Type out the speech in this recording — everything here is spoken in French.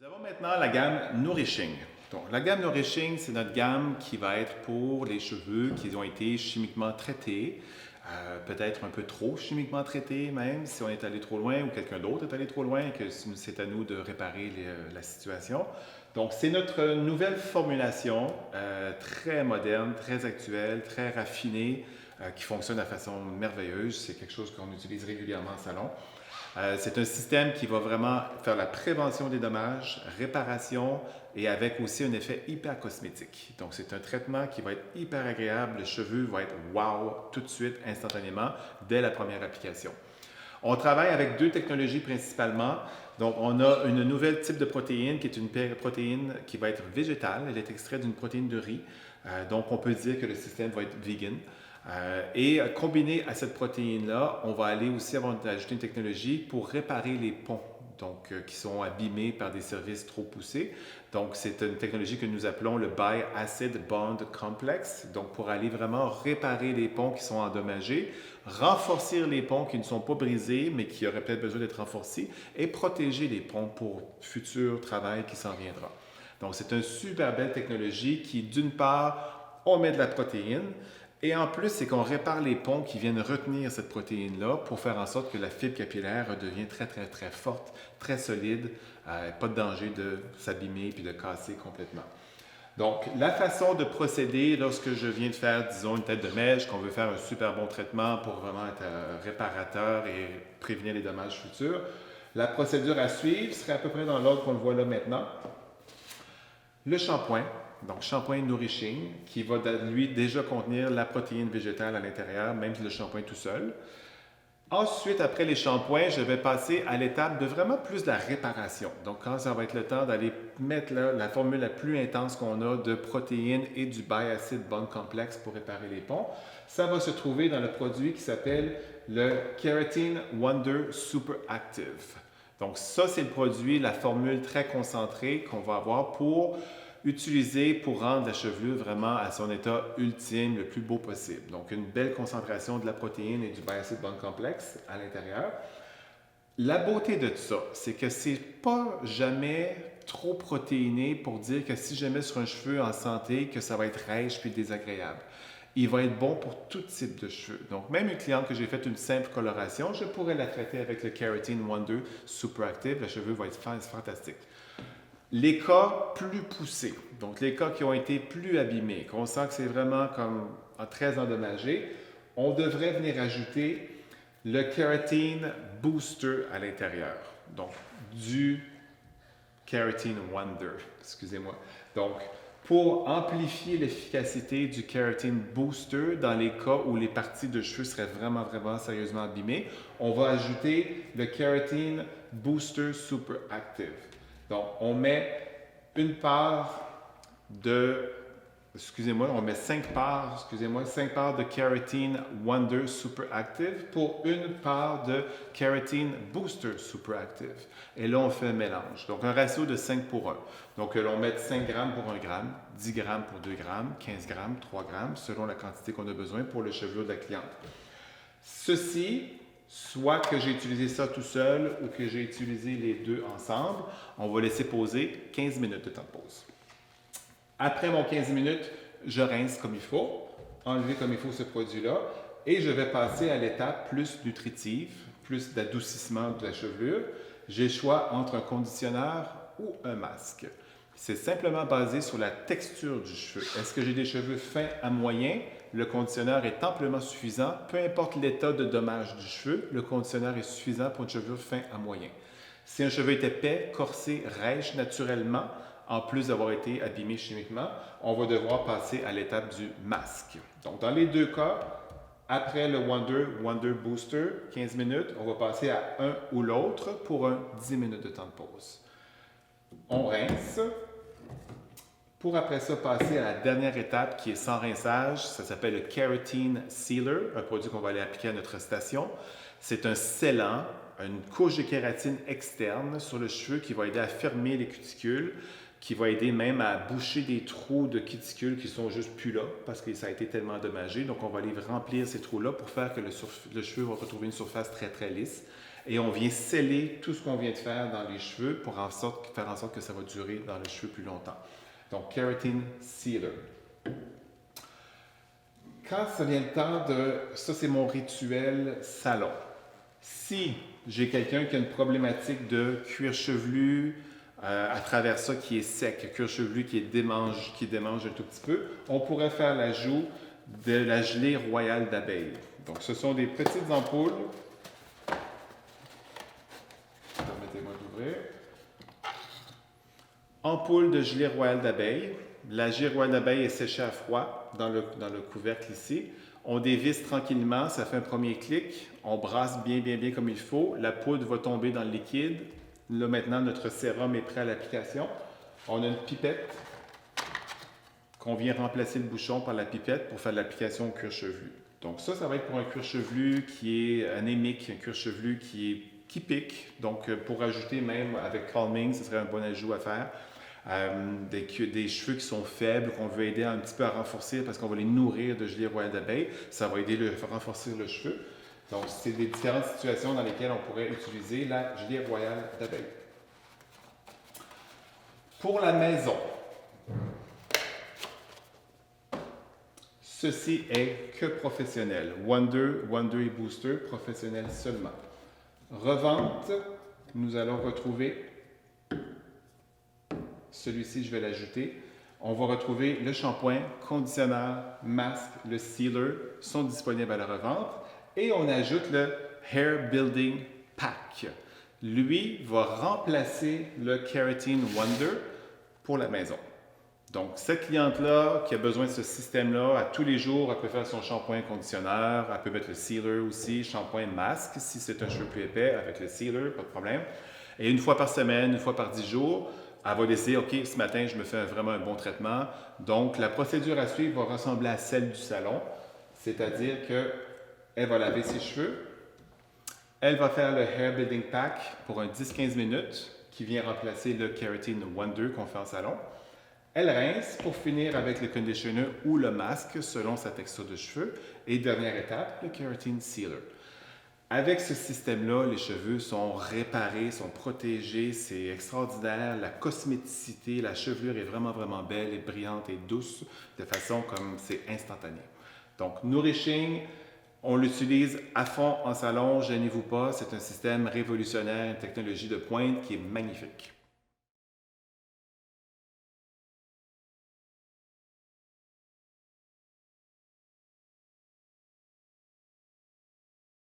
Nous avons maintenant la gamme Nourishing. Donc, la gamme Nourishing, c'est notre gamme qui va être pour les cheveux qui ont été chimiquement traités, peut-être un peu trop chimiquement traités même, si on est allé trop loin ou quelqu'un d'autre est allé trop loin et que c'est à nous de réparer la situation. Donc, c'est notre nouvelle formulation très moderne, très actuelle, très raffinée, qui fonctionne de façon merveilleuse. C'est quelque chose qu'on utilise régulièrement en salon. C'est un système qui va vraiment faire la prévention des dommages, réparation et avec aussi un effet hyper cosmétique. Donc, c'est un traitement qui va être hyper agréable. Le cheveu va être wow tout de suite, instantanément, dès la première application. On travaille avec deux technologies principalement. Donc, on a une nouvelle type de protéine qui est une protéine qui va être végétale. Elle est extraite d'une protéine de riz. Donc, on peut dire que le système va être vegan. Et combiné à cette protéine-là, on va aller aussi ajouter une technologie pour réparer les ponts, donc qui sont abîmés par des services trop poussés. Donc, c'est une technologie que nous appelons le Bi-Acid Bond Complex, donc pour aller vraiment réparer les ponts qui sont endommagés, renforcer les ponts qui ne sont pas brisés, mais qui auraient peut-être besoin d'être renforcés, et protéger les ponts pour futur travail qui s'en viendra. Donc, c'est une super belle technologie qui, d'une part, on met de la protéine, et en plus, c'est qu'on répare les ponts qui viennent retenir cette protéine-là pour faire en sorte que la fibre capillaire devient très, très, très forte, très solide, pas de danger de s'abîmer puis de casser complètement. Donc, la façon de procéder lorsque je viens de faire, disons, une tête de mèche, qu'on veut faire un super bon traitement pour vraiment être réparateur et prévenir les dommages futurs, la procédure à suivre serait à peu près dans l'ordre qu'on le voit là maintenant. Le shampoing, donc shampoing nourishing, qui va lui déjà contenir la protéine végétale à l'intérieur, même si le shampoing tout seul. Ensuite, après les shampoings, je vais passer à l'étape de vraiment plus de la réparation. Donc, quand ça va être le temps d'aller mettre la formule la plus intense qu'on a de protéines et du Bi-Acid Bond Complex pour réparer les ponts, ça va se trouver dans le produit qui s'appelle le Keratin Wonder Super Active. Donc, ça, c'est le produit, la formule très concentrée qu'on va avoir pour utiliser pour rendre la chevelure vraiment à son état ultime, le plus beau possible. Donc, une belle concentration de la protéine et du Bi-Acid Bond Complex à l'intérieur. La beauté de ça, c'est que c'est pas jamais trop protéiné pour dire que si je mets sur un cheveu en santé, que ça va être rêche puis désagréable. Il va être bon pour tout type de cheveux. Donc, même une cliente que j'ai fait une simple coloration, je pourrais la traiter avec le Keratin Wonder Super Active. Le cheveu va être fantastique. Les cas plus poussés, donc les cas qui ont été plus abîmés, qu'on sent que c'est vraiment comme très endommagé, on devrait venir ajouter le Keratin Booster à l'intérieur. Donc, du Keratin Wonder, excusez-moi. Donc, pour amplifier l'efficacité du Keratin Booster dans les cas où les parties de cheveux seraient vraiment, vraiment sérieusement abîmées, on va ajouter le Keratin Booster Super Active. Donc, on met une part de, on met 5 parts de Keratin Wonder Super Active pour une part de Keratin Booster Super Active. Et là, on fait un mélange. Donc, un ratio de 5 pour 1. Donc, l'on met 5 grammes pour 1 gramme, 10 grammes pour 2 grammes, 15 grammes, 3 grammes, selon la quantité qu'on a besoin pour le cheveu de la cliente. Ceci, soit que j'ai utilisé ça tout seul ou que j'ai utilisé les deux ensemble, on va laisser poser 15 minutes de temps de pause. Après mon 15 minutes, je rince comme il faut, enlever comme il faut ce produit-là, et je vais passer à l'étape plus nutritive, plus d'adoucissement de la chevelure. J'ai le choix entre un conditionneur ou un masque. C'est simplement basé sur la texture du cheveu. Est-ce que j'ai des cheveux fins à moyens? Le conditionneur est amplement suffisant. Peu importe l'état de dommage du cheveu, le conditionneur est suffisant pour une chevelure fin à moyen. Si un cheveu est épais, corsé, rêche naturellement, en plus d'avoir été abîmé chimiquement, on va devoir passer à l'étape du masque. Donc, dans les deux cas, après le Wonder Booster, 15 minutes, on va passer à un ou l'autre pour un 10 minutes de temps de pause. On rince. Pour après ça passer à la dernière étape qui est sans rinçage, ça s'appelle le Keratin Sealer, un produit qu'on va aller appliquer à notre station. C'est un scellant, une couche de kératine externe sur le cheveu qui va aider à fermer les cuticules, qui va aider même à boucher des trous de cuticules qui sont juste plus là parce que ça a été tellement endommagé. Donc, on va aller remplir ces trous-là pour faire que le cheveu va retrouver une surface très, très lisse. et on vient sceller tout ce qu'on vient de faire dans les cheveux pour faire en sorte que ça va durer dans les cheveux plus longtemps. Donc, Keratin Sealer. Quand ça vient le temps de... Ça, c'est mon rituel salon. Si j'ai quelqu'un qui a une problématique de cuir chevelu, à travers ça qui est sec, cuir chevelu qui démange un tout petit peu, on pourrait faire l'ajout de la gelée royale d'abeille. Donc, ce sont des petites ampoules. Permettez-moi d'ouvrir. Ampoule de gelée royale d'abeille. La gelée royale d'abeille est séchée à froid dans le couvercle ici. On dévisse tranquillement, ça fait un premier clic. On brasse bien comme il faut. La poudre va tomber dans le liquide. Là, maintenant, notre sérum est prêt à l'application. On a une pipette qu'on vient remplacer le bouchon par la pipette pour faire l'application au cuir chevelu. Donc ça va être pour un cuir chevelu qui est anémique, un cuir chevelu qui pique. Donc pour ajouter même avec calming, ce serait un bon ajout à faire. Des cheveux qui sont faibles, qu'on veut aider un petit peu à renforcer parce qu'on va les nourrir de gelée royale d'abeille, ça va aider à renforcer le cheveu. Donc, c'est des différentes situations dans lesquelles on pourrait utiliser la gelée royale d'abeille. Pour la maison, ceci est que professionnel. Wonder et Booster, professionnel seulement. Revente, nous allons retrouver celui-ci, je vais l'ajouter. On va retrouver le shampoing, conditionneur, masque, le sealer sont disponibles à la revente. Et on ajoute le Hair Building Pack. Lui va remplacer le Keratin Wonder pour la maison. Donc, cette cliente-là qui a besoin de ce système-là, à tous les jours, elle peut faire son shampoing conditionneur, elle peut mettre le sealer aussi, shampoing masque, si c'est un cheveu plus épais, avec le sealer, pas de problème. Et une fois par semaine, une fois par 10 jours, elle va décider, OK, ce matin, je me fais vraiment un bon traitement. Donc, la procédure à suivre va ressembler à celle du salon, c'est-à-dire qu'elle va laver ses cheveux, elle va faire le Hair Building Pack pour un 10-15 minutes qui vient remplacer le Keratin Wonder qu'on fait en salon. Elle rince pour finir avec le conditioner ou le masque selon sa texture de cheveux. Et dernière étape, le Keratin Sealer. Avec ce système-là, les cheveux sont réparés, sont protégés, c'est extraordinaire. La cosméticité, la chevelure est vraiment belle et brillante et douce, de façon comme c'est instantané. Donc, Nourishing, on l'utilise à fond en salon, gênez-vous pas, c'est un système révolutionnaire, une technologie de pointe qui est magnifique.